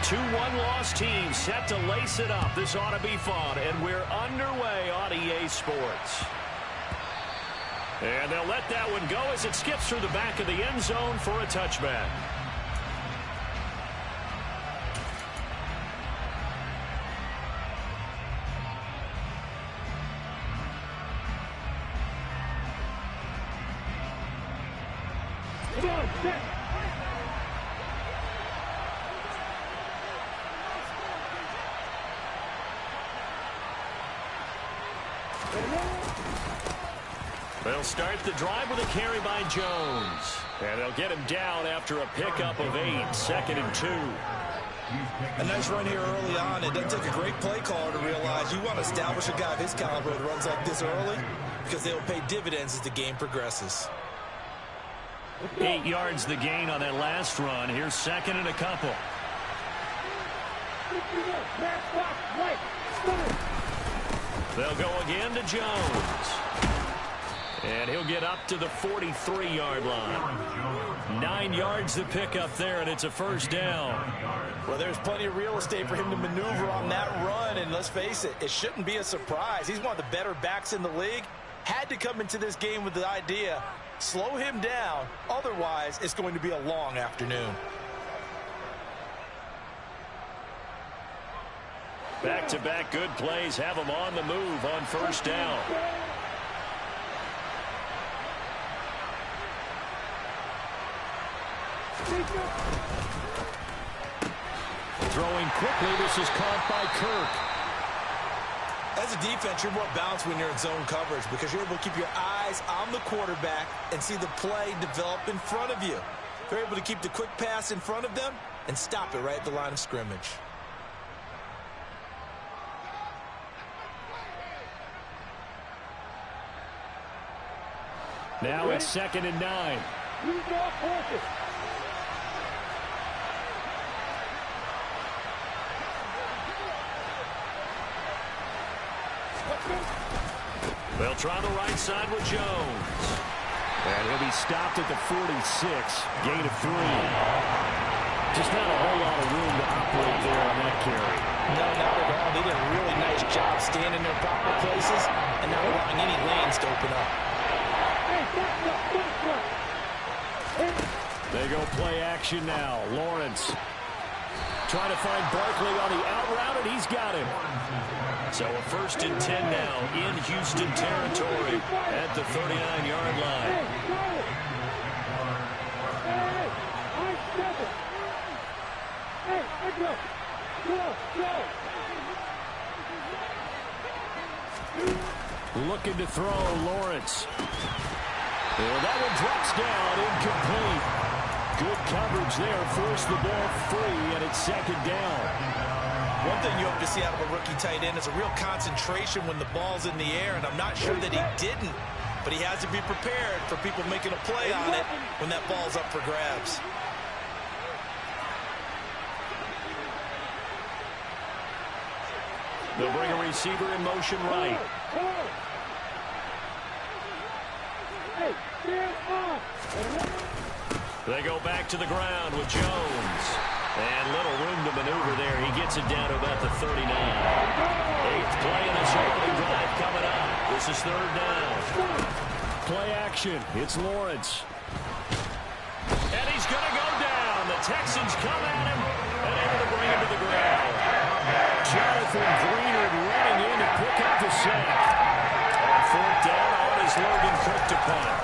Two one-loss teams set to lace it up. This ought to be fun, and we're underway on EA Sports. And they'll let that one go as it skips through the back of the end zone for a touchback. They'll start the drive with a carry by Jones. And they'll get him down after a pickup of 8, 2nd and 2. A nice run here early on. It doesn't take a great play caller to realize you want to establish a guy of his caliber that runs like this early because they will pay dividends as the game progresses. 8 yards the gain on that last run. Here's 2nd and a couple. They'll go again to Jones. And he'll get up to the 43-yard line. 9 yards to pick up there, and it's a first down. Well, there's plenty of real estate for him to maneuver on that run, and let's face it, it shouldn't be a surprise. He's one of the better backs in the league. Had to come into this game with the idea, slow him down, otherwise it's going to be a long afternoon. Back-to-back good plays have him on the move on first down. Throwing quickly, this is caught by Kirk. As a defense, you're more balanced when you're in zone coverage because you're able to keep your eyes on the quarterback and see the play develop in front of you. You're able to keep the quick pass in front of them and stop it right at the line of scrimmage. Now it's 2nd and 9. They'll try the right side with Jones. And he'll be stopped at the 46. Gain of 3. Just not a whole lot of room to operate there on that carry. No, not at all. They did a really nice job staying in their proper places and not allowing any lanes to open up. They go play action now. Lawrence trying to find Barkley on the out route, and he's got him. So a 1st and 10 now in Houston territory at the 39-yard line. Looking to throw, Lawrence. And that one drops down, incomplete. Good coverage there, forced the ball free, and it's 2nd down. One thing you hope to see out of a rookie tight end is a real concentration when the ball's in the air, and I'm not sure that he didn't, but he has to be prepared for people making a play on it when that ball's up for grabs. They'll bring a receiver in motion right. They go back to the ground with Jones. And little room to maneuver there. He gets it down to about the 39. 8th play in this opening drive coming up. This is 3rd down. Play action. It's Lawrence. And he's going to go down. The Texans come at him and able to bring him to the ground. Jonathan Greenard running in to pick up the sack. On 4th down, on is Logan Cook to punt.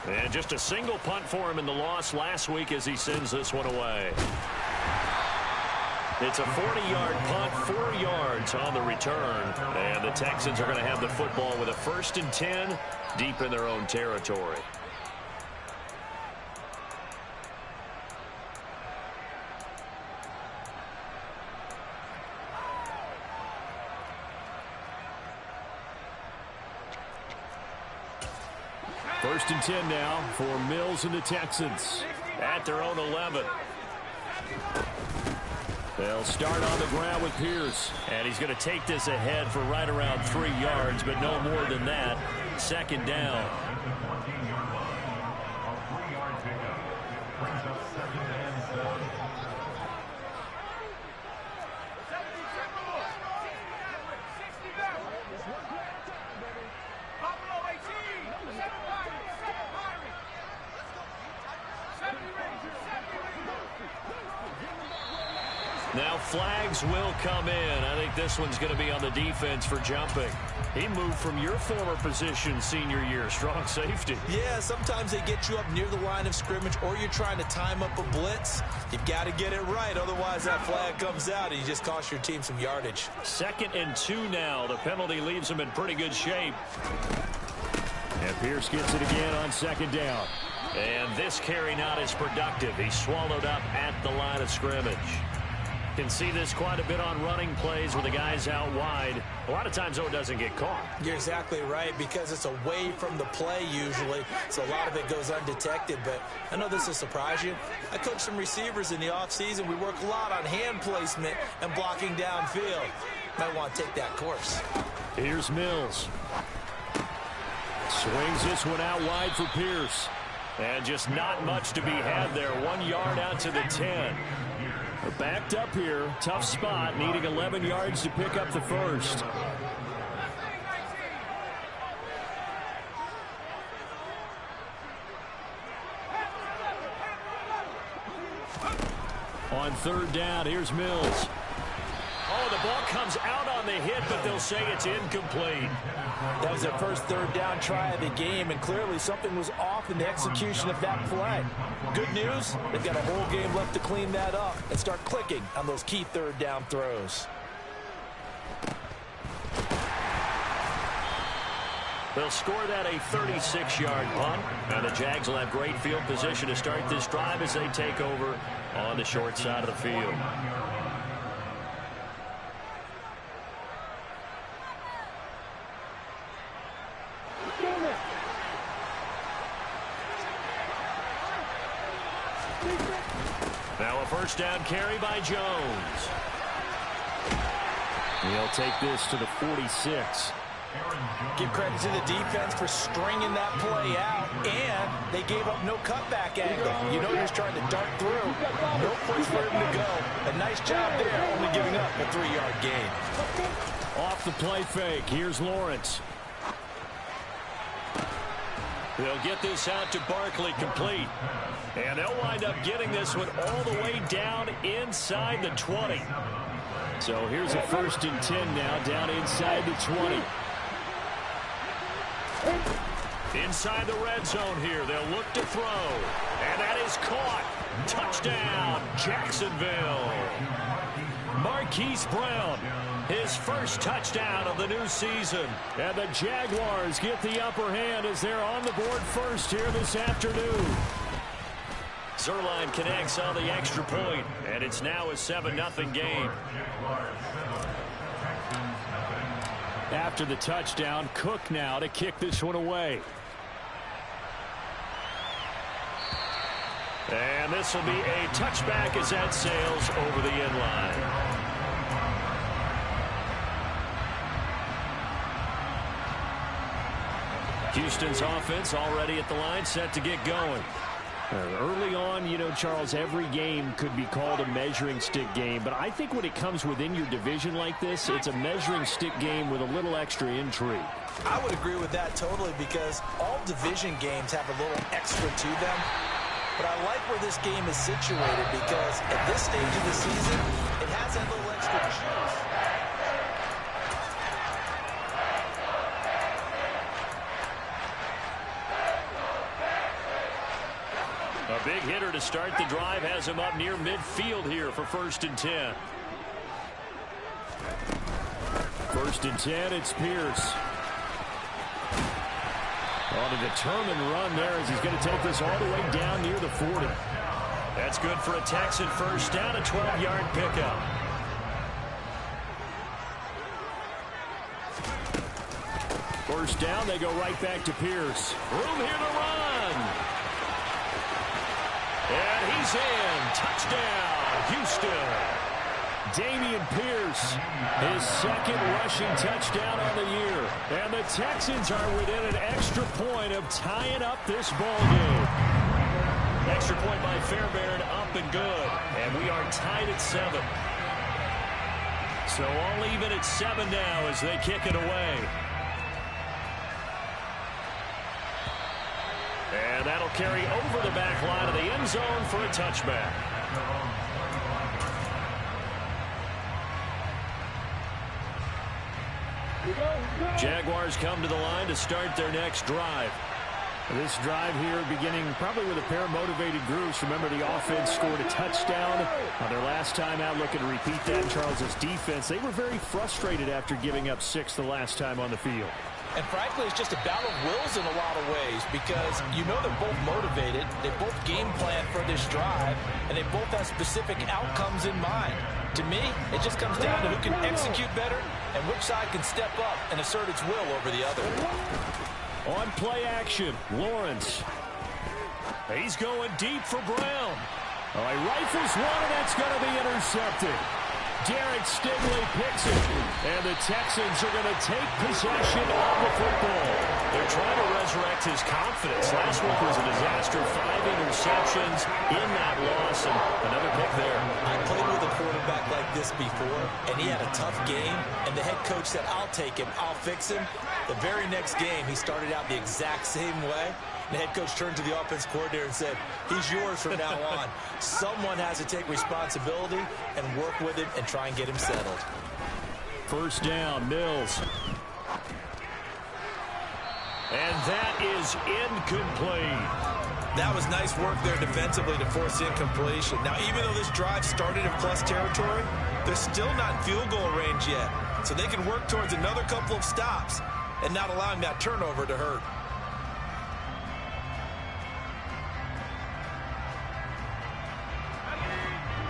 And just a single punt for him in the loss last week as he sends this one away. It's a 40-yard punt, 4 yards on the return. And the Texans are going to have the football with a 1st and 10 deep in their own territory. First and 10 now for Mills and the Texans at their own 11. They'll start on the ground with Pierce. And he's going to take this ahead for right around 3 yards, but no more than that. 2nd down. Now flags will come in. I think this one's going to be on the defense for jumping. He moved from your former position senior year, strong safety. Yeah, sometimes they get you up near the line of scrimmage or you're trying to time up a blitz. You've got to get it right, otherwise that flag comes out and you just cost your team some yardage. 2nd and 2 now. The penalty leaves them in pretty good shape. And Pierce gets it again on 2nd down. And this carry not as productive. He's swallowed up at the line of scrimmage. Can see this quite a bit on running plays with the guys out wide. A lot of times, though, it doesn't get caught. You're exactly right, because it's away from the play usually, so a lot of it goes undetected. But I know this will surprise you. I coach some receivers in the offseason. We work a lot on hand placement and blocking downfield. Might want to take that course. Here's Mills. Swings this one out wide for Pierce. And just not much to be had there. 1 yard out to the 10. They're backed up here. Tough spot, needing 11 yards to pick up the first. On 3rd down, here's Mills. Oh, the ball comes out on the hit, but they'll say it's incomplete. That was their first 3rd down try of the game, and clearly something was off in the execution of that play. Good news, they've got a whole game left to clean that up and start clicking on those key 3rd down throws. They'll score that a 36-yard punt, and the Jags will have great field position to start this drive as they take over on the short side of the field. Now a first down carry by Jones. He'll take this to the 46. Give credit to the defense for stringing that play out, and they gave up no cutback angle. You know he was trying to dart through. No place for him to go. A nice job there, only giving up a 3-yard gain. Off the play fake, here's Lawrence. They'll get this out to Barkley, complete. And they'll wind up getting this one all the way down inside the 20. So here's a 1st and 10 now, down inside the 20. Inside the red zone here, they'll look to throw. And that is caught. Touchdown, Jacksonville. Marquise Brown, his first touchdown of the new season. And the Jaguars get the upper hand as they're on the board first here this afternoon. Zerline connects on the extra point, and it's now a 7-0 game. After the touchdown, Cook now to kick this one away. And this will be a touchback as that sails over the end line. Houston's offense already at the line, set to get going. Early on, you know, Charles, every game could be called a measuring stick game, but I think when it comes within your division like this, it's a measuring stick game with a little extra intrigue. I would agree with that totally, because all division games have a little extra to them. But I like where this game is situated, because at this stage of the season, it has that little extra juice. A big hitter to start the drive has him up near midfield here for 1st and 10. 1st and 10, it's Pierce. On a determined run there as he's going to take this all the way down near the 40. That's good for a Texan first down, a 12-yard pickup. First down, they go right back to Pierce. Room here to run. And he's in. Touchdown, Houston. Damian Pierce, his 2nd rushing touchdown on the year. And the Texans are within an extra point of tying up this ball game. Extra point by Fairbairn, up and good. And we are tied at 7. So all even at 7 now as they kick it away. And that'll carry over the back line of the end zone for a touchback. Jaguars come to the line to start their next drive. This drive here beginning probably with a pair of motivated groups. Remember, the offense scored a touchdown on their last time out, looking to repeat that. In Charles' defense, they were very frustrated after giving up 6 the last time on the field. And frankly, it's just a battle of wills in a lot of ways because you know they're both motivated. They both game plan for this drive, and they both have specific outcomes in mind. To me, it just comes down to who can execute better and which side can step up and assert its will over the other. On play action, Lawrence. He's going deep for Brown. Oh, he rifles one, and that's going to be intercepted. Derek Stingley picks it, and the Texans are going to take possession of the football. They're trying to resurrect his confidence. Last week was a disaster. 5 interceptions in that loss, and another pick there. I played with a quarterback like this before, and he had a tough game, and the head coach said, I'll take him, I'll fix him. The very next game, he started out the exact same way. The head coach turned to the offense coordinator and said, he's yours from now on. Someone has to take responsibility and work with him and try and get him settled. First down, Mills. And that is incomplete. That was nice work there defensively to force incompletion. Now, even though this drive started in plus territory, they're still not in field goal range yet. So they can work towards another couple of stops and not allowing that turnover to hurt.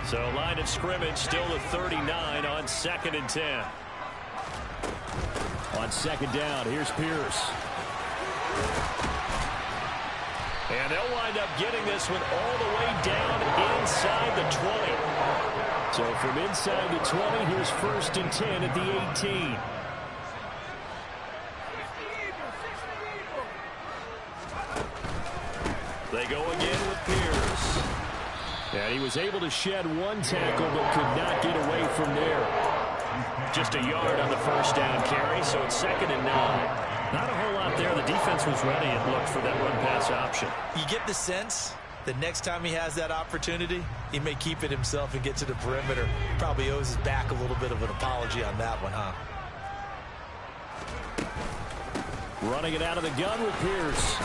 So line of scrimmage still the 39 on 2nd and 10. On second down, here's Pierce. And they'll wind up getting this one all the way down inside the 20. So from inside the 20, here's 1st and 10 at the 18. They go again with Pierce. And he was able to shed one tackle but could not get away from there. Just a yard on the first down carry, so it's 2nd and 9. Not a whole lot there. The defense was ready and looked for that run-pass option. You get the sense that next time he has that opportunity, he may keep it himself and get to the perimeter. Probably owes his back a little bit of an apology on that one, huh? Running it out of the gun with Pierce.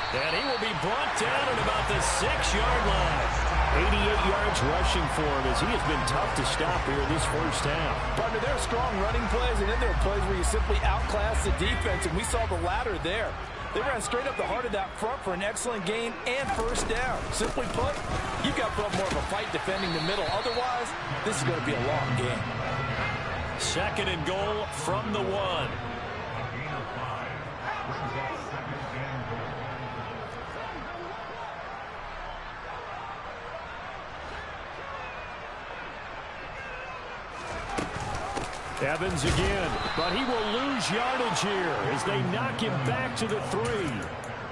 And he will be brought down at about the 6-yard line. 88 yards rushing for him as he has been tough to stop here in this first half. Partner, there are strong running plays, and then there are plays where you simply outclass the defense, and we saw the latter there. They ran straight up the heart of that front for an excellent gain and first down. Simply put, you've got to put up more of a fight defending the middle. Otherwise, this is going to be a long game. 2nd and goal from the 1. Evans again, but he will lose yardage here as they knock him back to the 3.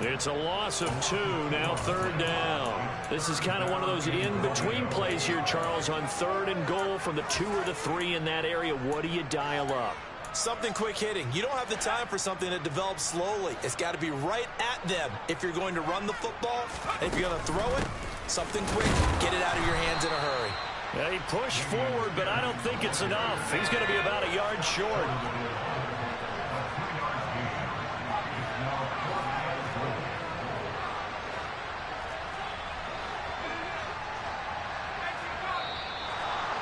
It's a loss of 2, now 3rd down. This is kind of one of those in-between plays here, Charles, on 3rd and goal from the 2 or the 3 in that area. What do you dial up? Something quick hitting. You don't have the time for something that develops slowly. It's got to be right at them if you're going to run the football. And if you're going to throw it, something quick. Get it out of your hands in a hurry. Yeah, he pushed forward, but I don't think it's enough. He's going to be about a yard short.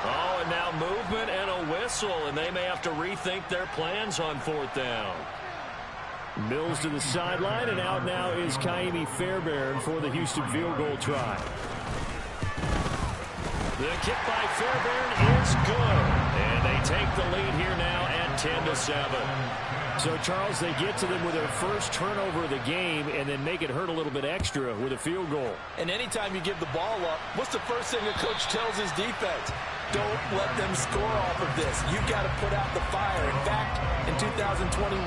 Oh, and now movement and a whistle, and they may have to rethink their plans on 4th down. Mills to the sideline, and out now is Kaimi Fairbairn for the Houston field goal try. The kick by Fairbairn is good. And they take the lead here now at 10-7. So, Charles, they get to them with their first turnover of the game and then make it hurt a little bit extra with a field goal. And anytime you give the ball up, what's the first thing the coach tells his defense? Don't let them score off of this. You've got to put out the fire. In fact, in 2021,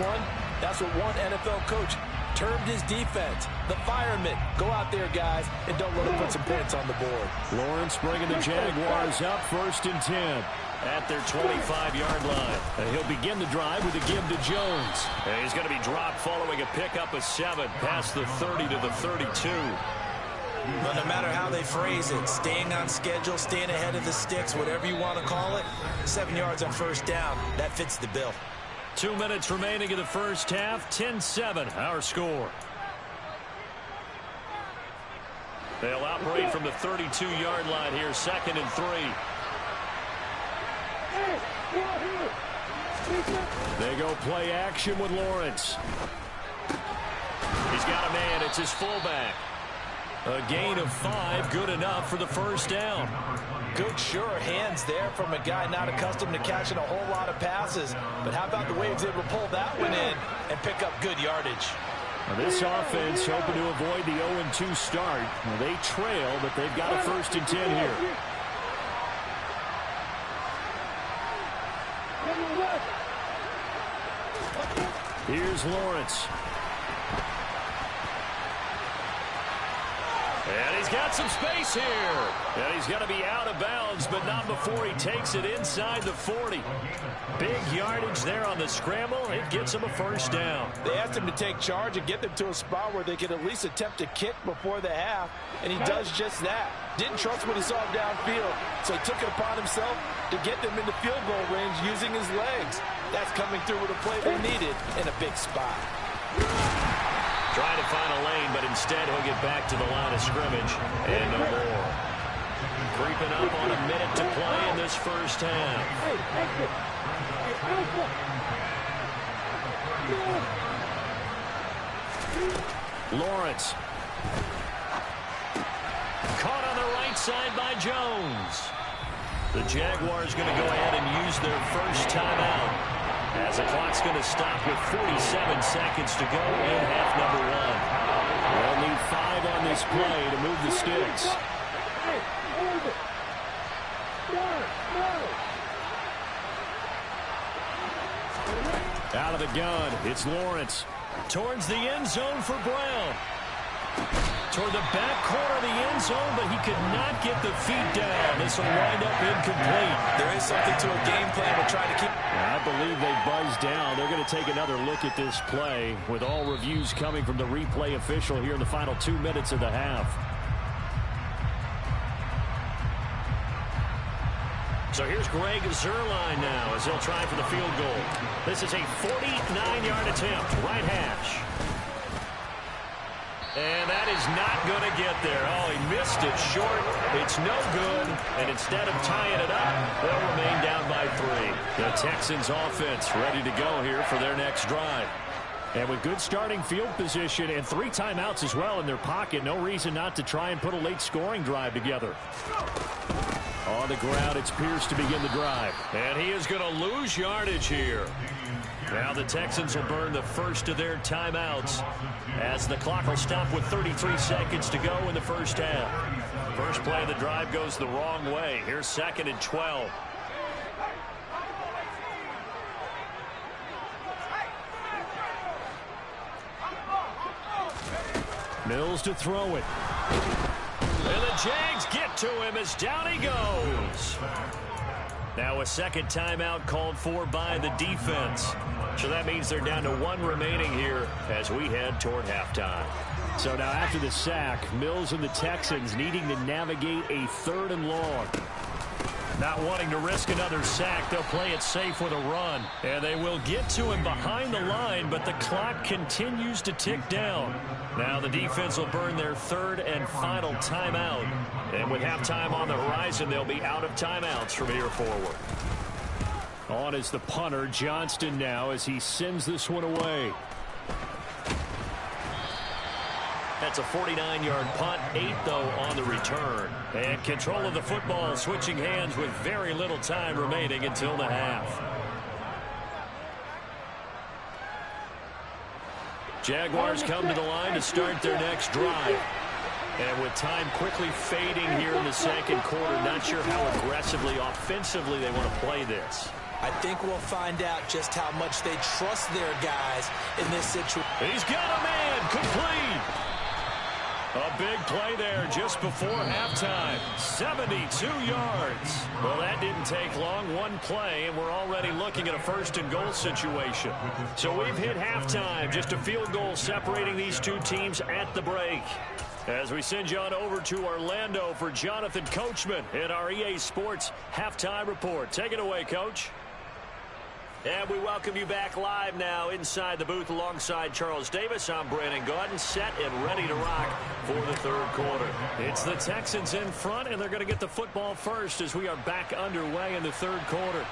that's what one NFL coach termed his defense, the firemen. Go out there, guys, and don't let them put some points on the board. Lawrence bringing the Jaguars up 1st and 10 at their 25-yard line. And he'll begin the drive with a give to Jones. And he's going to be dropped following a pickup of 7 past the 30 to the 32. But no matter how they phrase it, staying on schedule, staying ahead of the sticks, whatever you want to call it, 7 yards on first down, that fits the bill. 2 minutes remaining in the first half. 10-7 our score. They'll operate from the 32-yard line here, 2nd and 3. They go play action with Lawrence. He's got a man. It's his fullback. A gain of 5, good enough for the first down. Good, sure hands there from a guy not accustomed to catching a whole lot of passes. But how about the way he was able to pull that one in and pick up good yardage? Now this offense hoping to avoid the 0-2 start. Well, they trail, but they've got a 1st and 10 here. Here's Lawrence. And he's got some space here. And he's going to be out of bounds, but not before he takes it inside the 40. Big yardage there on the scramble. It gets him a first down. They asked him to take charge and get them to a spot where they could at least attempt to kick before the half, and he does just that. Didn't trust what he saw downfield, so he took it upon himself to get them into field goal range using his legs. That's coming through with a play they needed in a big spot. Trying to find a lane, but instead he'll get back to the line of scrimmage and no more. Creeping up on a minute to play in this first half. Lawrence. Caught on the right side by Jones. The Jaguars going to go ahead and use their first timeout, as the clock's going to stop with 47 seconds to go in half number 1. They'll need 5 on this play to move the sticks. Out of the gun, it's Lawrence. Towards the end zone for Brown. Toward the back corner of the end zone, but he could not get the feet down. This will wind up incomplete. There is something to a game plan we're trying to keep. I believe they buzzed down. They're going to take another look at this play, with all reviews coming from the replay official here in the final 2 minutes of the half. So here's Greg Zuerlein now as he'll try for the field goal. This is a 49-yard attempt, right hash. And that is not going to get there. Oh, he missed it short. It's no good. And instead of tying it up, they'll remain down by 3. The Texans offense ready to go here for their next drive. And with good starting field position and 3 timeouts as well in their pocket, no reason not to try and put a late scoring drive together. On the ground, it's Pierce to begin the drive. And he is going to lose yardage here. Now the Texans will burn the first of their timeouts, as the clock will stop with 33 seconds to go in the first half. First play of the drive goes the wrong way. Here's 2nd and 12. Mills to throw it. And the Jags get to him as down he goes. Now a second timeout called for by the defense. So that means they're down to 1 remaining here as we head toward halftime. So now after the sack, Mills and the Texans needing to navigate a 3rd and long. Not wanting to risk another sack, they'll play it safe with a run. And they will get to him behind the line, but the clock continues to tick down. Now the defense will burn their 3rd and final timeout. And with halftime on the horizon, they'll be out of timeouts from here forward. On is the punter, Johnston, now as he sends this one away. That's a 49-yard punt, 8 though on the return. And control of the football switching hands with very little time remaining until the half. Jaguars come to the line to start their next drive. And with time quickly fading here in the second quarter, not sure how aggressively, offensively they want to play this. I think we'll find out just how much they trust their guys in this situation. He's got a man, complete. A big play there just before halftime. 72 yards. Well, that didn't take long. 1 play, and we're already looking at a 1st and goal situation. So we've hit halftime. Just a field goal separating these 2 teams at the break. As we send you on over to Orlando for Jonathan Coachman in our EA Sports Halftime Report. Take it away, Coach. And we welcome you back live now inside the booth alongside Charles Davis. I'm Brandon Gaudin, set and ready to rock for the third quarter. It's the Texans in front, and they're going to get the football first as we are back underway in the third quarter.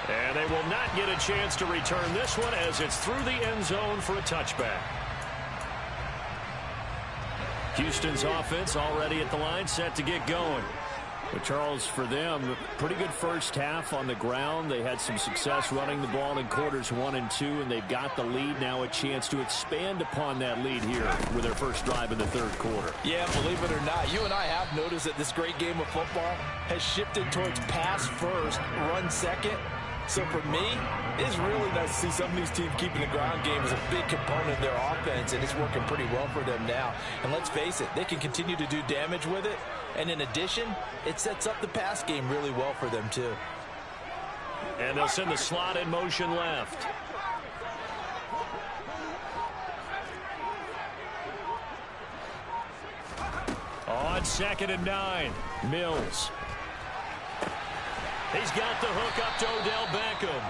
And they will not get a chance to return this one as it's through the end zone for a touchback. Houston's offense already at the line, set to get going. But Charles, for them, pretty good first half on the ground. They had some success running the ball in quarters 1 and 2, and they've got the lead now, a chance to expand upon that lead here with their first drive in the third quarter. Yeah, believe it or not, you and I have noticed that this great game of football has shifted towards pass first, run second. So for me, it's really nice to see some of these teams keeping the ground game as a big component of their offense, and it's working pretty well for them now. And let's face it, they can continue to do damage with it. And in addition, it sets up the pass game really well for them, too. And they'll send the slot in motion left. On 2nd and 9, Mills. He's got the hook up to Odell Beckham.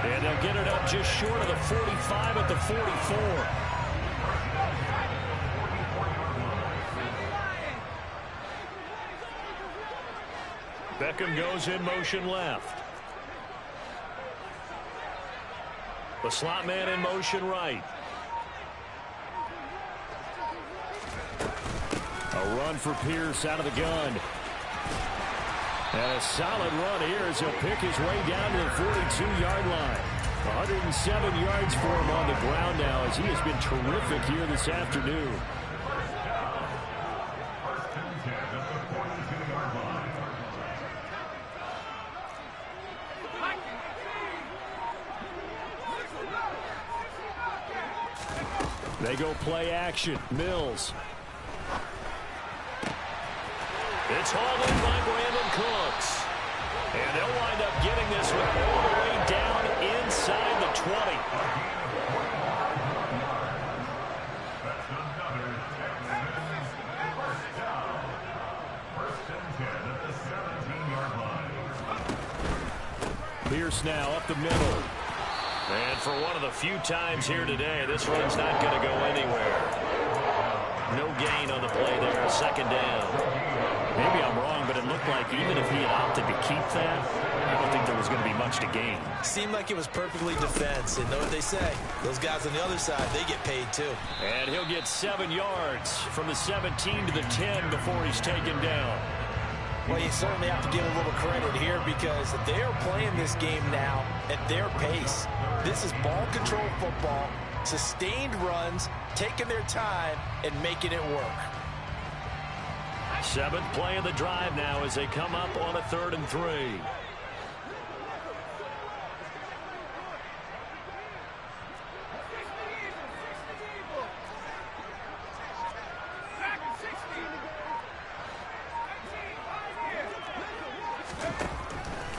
And they'll get it up just short of the 45 at the 44. Beckham goes in motion left. The slot man in motion right. A run for Pierce out of the gun. And a solid run here as he'll pick his way down to the 42-yard line. 107 yards for him on the ground now as he has been terrific here this afternoon. They go play action. Mills. It's hauled in by Brandon Cooks. And they'll wind up getting this one all the way down inside the 20. Pierce now up the middle. And for one of the few times here today, this run's not going to go anywhere. No gain on the play there, a second down. Maybe I'm wrong, but it looked like even if he had opted to keep that, I don't think there was going to be much to gain. Seemed like it was perfectly defense. And know what they say? Those guys on the other side, they get paid too. And he'll get 7 yards from the 17 to the 10 before he's taken down. Well, you certainly have to give a little credit here because they are playing this game now at their pace. This is ball control football, sustained runs, taking their time, and making it work. 7th play of the drive now as they come up on a 3rd and 3.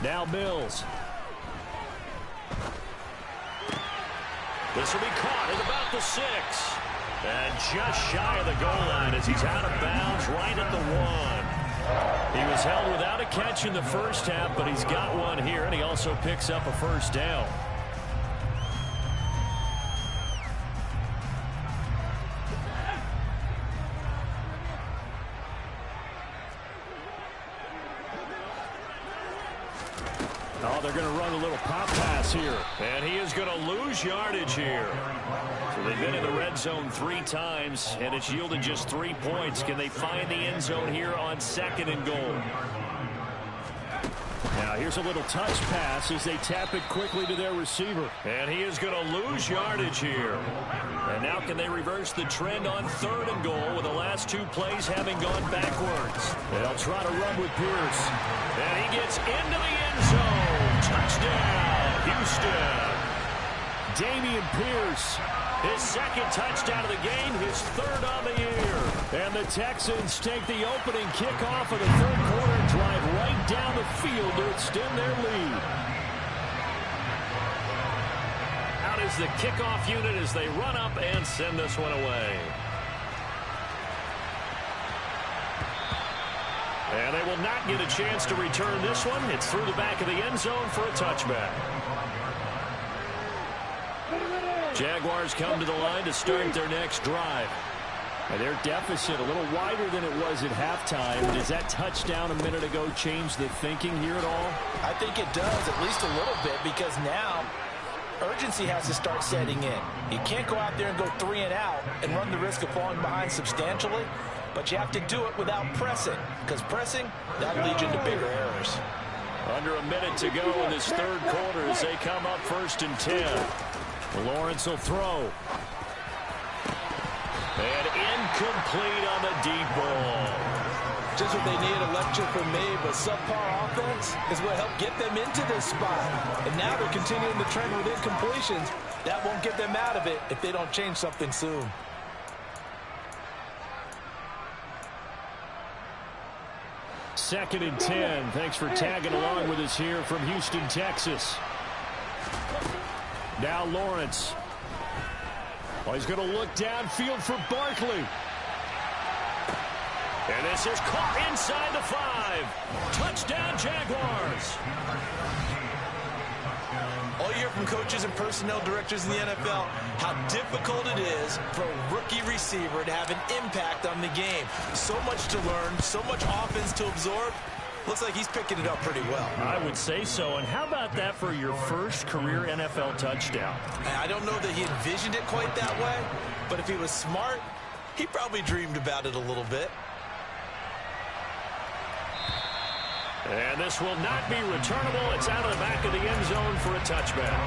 Now Mills. This will be caught at about the 6. And just shy of the goal line as he's out of bounds right at the 1. He was held without a catch in the first half, but he's got one here, and he also picks up a first down. Oh, they're going to run a little pop pass here. And he is going to lose yardage here. So they've been in the red zone 3 times, and it's yielded just 3 points. Can they find the end zone here on 2nd and goal? Now here's a little touch pass as they tap it quickly to their receiver. And he is going to lose yardage here. And now can they reverse the trend on 3rd and goal with the last 2 plays having gone backwards? They'll try to run with Pierce. And he gets into the end zone. Touchdown, Houston. Damian Pierce, his 2nd touchdown of the game, his 3rd on the year. And the Texans take the opening kickoff of the 3rd quarter and drive right down the field to extend their lead. Out is the kickoff unit as they run up and send this one away. And they will not get a chance to return this one. It's through the back of the end zone for a touchback. Jaguars come to the line to start their next drive. And their deficit a little wider than it was at halftime. Does that touchdown a minute ago change the thinking here at all? I think it does, at least a little bit, because now urgency has to start setting in. You can't go out there and go 3 and out and run the risk of falling behind substantially, but you have to do it without pressing, because pressing, that'll lead you into bigger errors. Under a minute to go in this third quarter as they come up 1st and 10. Lawrence will throw. And incomplete on the deep ball. Just what they need, a lecture from me, but subpar offense is what helped get them into this spot. And now they're continuing the trend with incompletions. That won't get them out of it if they don't change something soon. Second and 10. Thanks for tagging along with us here from Houston, Texas. Now Lawrence. Oh, he's going to look downfield for Barkley. And this is caught inside the 5. Touchdown, Jaguars. All you hear from coaches and personnel directors in the NFL, how difficult it is for a rookie receiver to have an impact on the game. So much to learn, so much offense to absorb. Looks like he's picking it up pretty well. I would say so. And how about that for your first career NFL touchdown? I don't know that he envisioned it quite that way, but if he was smart, he probably dreamed about it a little bit. And this will not be returnable. It's out of the back of the end zone for a touchback.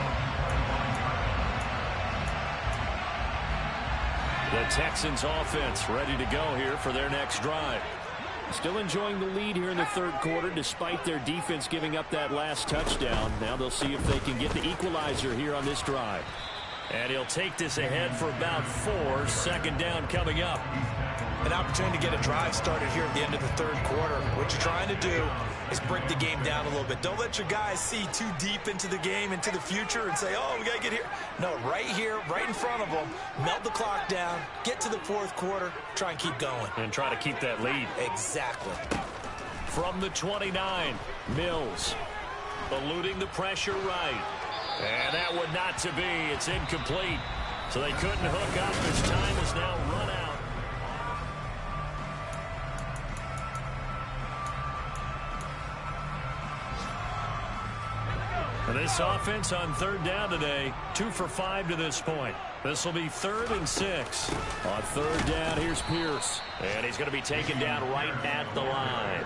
The Texans offense ready to go here for their next drive. Still enjoying the lead here in the third quarter despite their defense giving up that last touchdown. Now they'll see if they can get the equalizer here on this drive. And he'll take this ahead for about 4. 2nd down coming up. An opportunity to get a drive started here at the end of the third quarter. What you're trying to do is break the game down a little bit. Don't let your guys see too deep into the game, into the future, and say, oh, we got to get here. No, right here, right in front of them, melt the clock down, get to the fourth quarter, try and keep going. And try to keep that lead. Exactly. From the 29, Mills eluding the pressure right. And that would not to be. It's incomplete. So they couldn't hook up as time is now run out. And this offense on 3rd down today, 2 for 5 to this point. This will be 3rd and 6. On 3rd down, here's Pierce. And he's going to be taken down right at the line.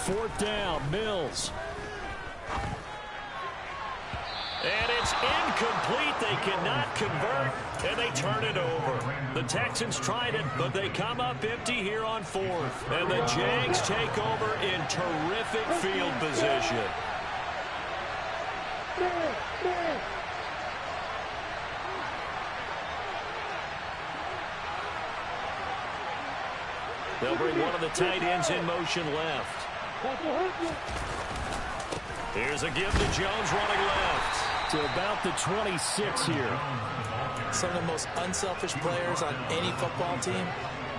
Fourth down, Mills. And it's incomplete. They cannot convert, and they turn it over. The Texans tried it, but they come up empty here on 4th. And the Jags take over in terrific field position. They'll bring one of the tight ends in motion left. Here's a give to Jones running left. To about the 26 here. Some of the most unselfish players on any football team,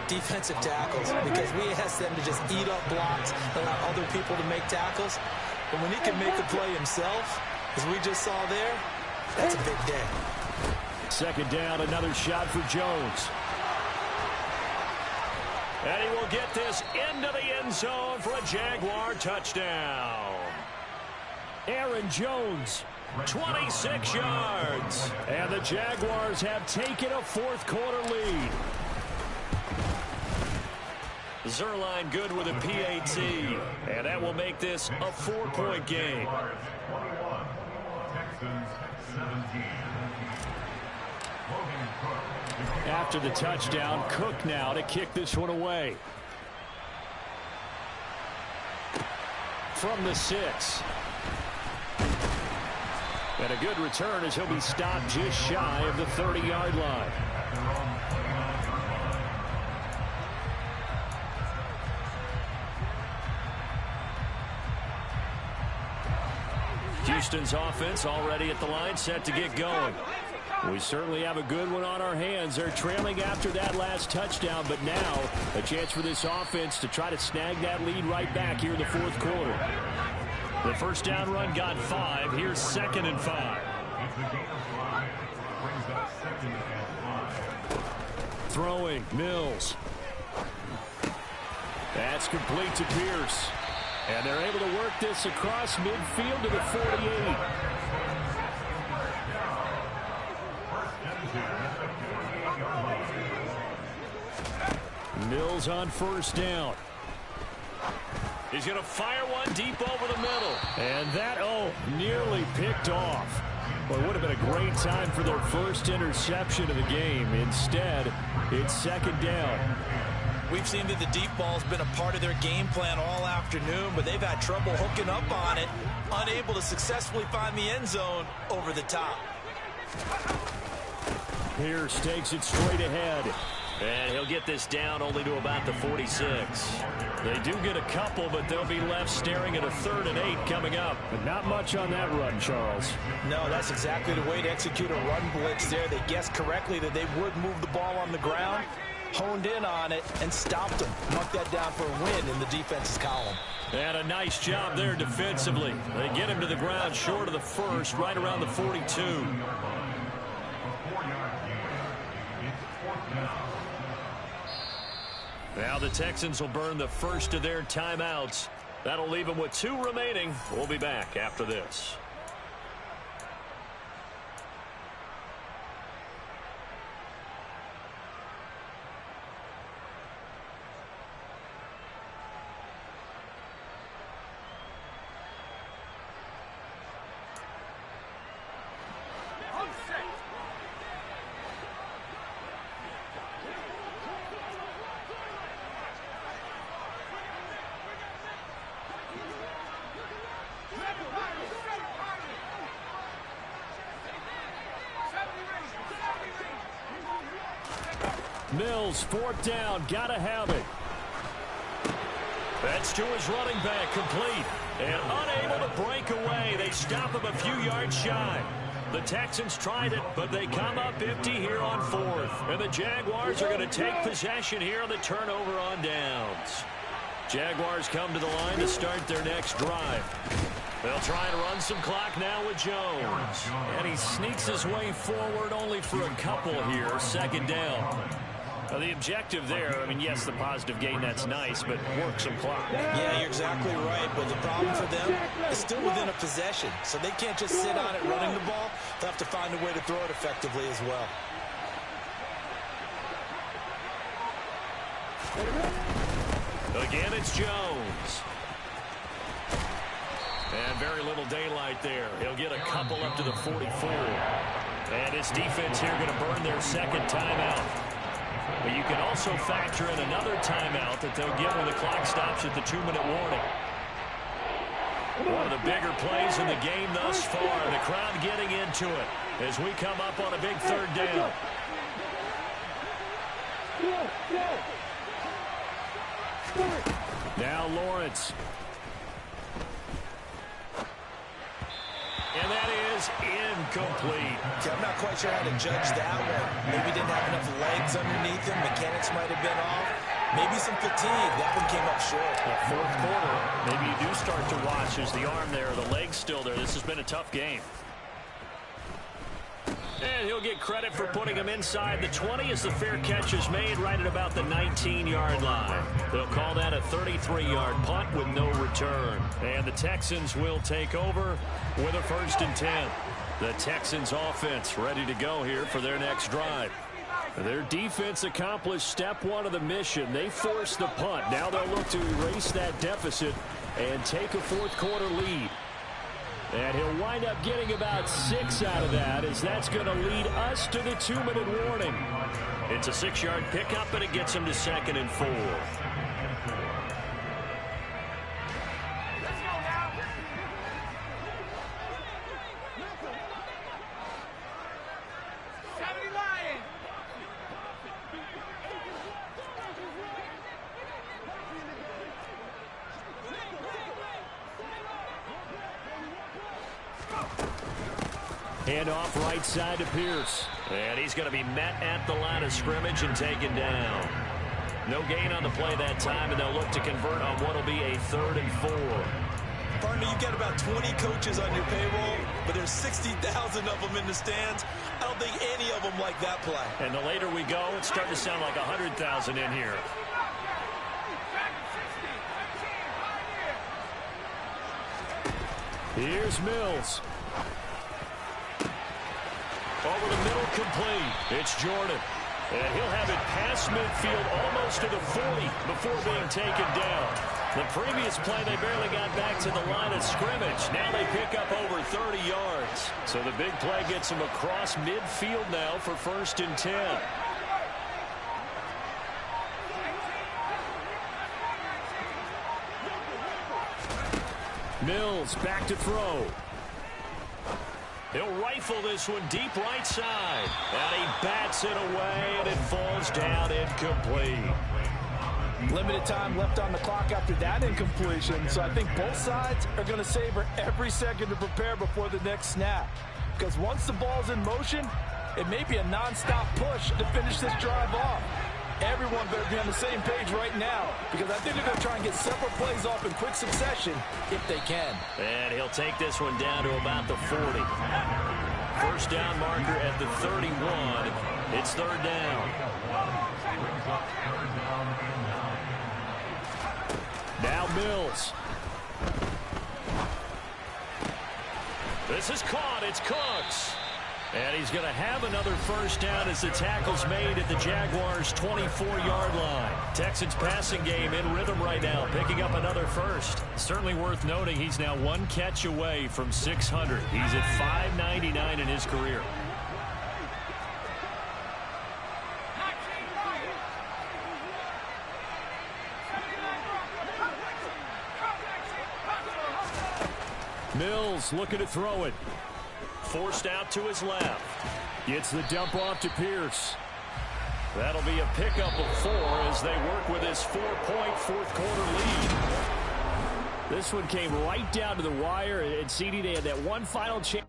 defensive tackles, because we ask them to just eat up blocks, allow other people to make tackles. But when he can make a play himself, as we just saw there, that's a big day. 2nd down, another shot for Jones. And he will get this into the end zone for a Jaguar touchdown. Aaron Jones. 26 yards. And the Jaguars have taken a 4th quarter lead. Zerline good with a PAT. And that will make this a 4-point game. After the touchdown, Cook now to kick this one away. From the 6. And a good return as he'll be stopped just shy of the 30-yard line. Houston's offense already at the line, set to get going. We certainly have a good one on our hands. They're trailing after that last touchdown, but now a chance for this offense to try to snag that lead right back here in the fourth quarter. The first down run got 5. Here's 2nd and 5. Throwing, Mills. That's complete to Pierce. And they're able to work this across midfield to the 48. Mills on first down. He's going to fire one deep over the middle. And that, nearly picked off. Well, it would have been a great time for their first interception of the game. Instead, it's 2nd down. We've seen that the deep ball's been a part of their game plan all afternoon, but they've had trouble hooking up on it, unable to successfully find the end zone over the top. Pierce takes it straight ahead. And he'll get this down only to about the 46. They do get a couple, but they'll be left staring at a 3rd and 8 coming up. But not much on that run, Charles. No, that's exactly the way to execute a run blitz there. They guessed correctly that they would move the ball on the ground, honed in on it, and stopped them. Mark that down for a win in the defense's column. And a nice job there defensively. They get him to the ground short of the 1st, right around the 42. Now the Texans will burn the first of their timeouts. That'll leave them with 2 remaining. We'll be back after this. Mills, 4th down, gotta have it. That's to his running back, complete. And unable to break away. They stop him a few yards shy. The Texans tried it, but they come up empty here on 4th. And the Jaguars are going to take possession here on the turnover on downs. Jaguars come to the line to start their next drive. They'll try and run some clock now with Jones. And he sneaks his way forward only for a couple here. 2nd down. The objective there, I mean, yes, the positive gain, that's nice, but work some clock. Yeah, you're exactly right, but the problem for them is still within a possession, so they can't just sit on it running the ball. They'll have to find a way to throw it effectively as well. Again, it's Jones. And very little daylight there. He'll get a couple up to the 44. And his defense here going to burn their 2nd timeout. But you can also factor in another timeout that they'll get when the clock stops at the 2-minute warning. One of the bigger plays in the game thus far. The crowd getting into it as we come up on a big 3rd down. Now Lawrence. And that is incomplete. Okay, I'm not quite sure how to judge that one. Maybe didn't have enough legs underneath him. Mechanics might have been off. Maybe some fatigue. That one came up short. 4th quarter, maybe you do start to watch as the arm there, the leg's still there. This has been a tough game. And he'll get credit for putting him inside the 20 as the fair catch is made right at about the 19-yard line. They'll call that a 33-yard punt with no return. And the Texans will take over with a 1st and 10. The Texans offense ready to go here for their next drive. Their defense accomplished step 1 of the mission. They forced the punt. Now they'll look to erase that deficit and take a 4th quarter lead. And he'll wind up getting about 6 out of that, as that's going to lead us to the 2-minute warning. It's a 6-yard pickup, and it gets him to 2nd and 4. Hand off right side to Pierce. And he's going to be met at the line of scrimmage and taken down. No gain on the play that time, and they'll look to convert on what will be a 3rd and 4. Partner, you've got about 20 coaches on your payroll, but there's 60,000 of them in the stands. I don't think any of them like that play. And the later we go, it's starting to sound like 100,000 in here. Here's Mills. Over the middle, complete. It's Jordan. And he'll have it past midfield almost to the 40 before being taken down. The previous play, they barely got back to the line of scrimmage. Now they pick up over 30 yards. So the big play gets them across midfield now for 1st and 10. Mills back to throw. He'll rifle this one deep right side. And he bats it away, and it falls down incomplete. Limited time left on the clock after that incompletion, so I think both sides are going to savor every second to prepare before the next snap. Because once the ball's in motion, it may be a nonstop push to finish this drive off. Everyone better be on the same page right now, because I think they're going to try and get several plays off in quick succession if they can. And he'll take this one down to about the 40. First down marker at the 31. It's 3rd down. Now Mills. This is caught. It's Cooks. And he's going to have another first down as the tackle's made at the Jaguars' 24-yard line. Texans passing game in rhythm right now, picking up another first. Certainly worth noting he's now 1 catch away from 600. He's at 599 in his career. Mills looking to throw it. Forced out to his left. Gets the dump off to Pierce. That'll be a pickup of 4 as they work with his 4-point fourth-quarter lead. This one came right down to the wire, and CD, they had that one final chance.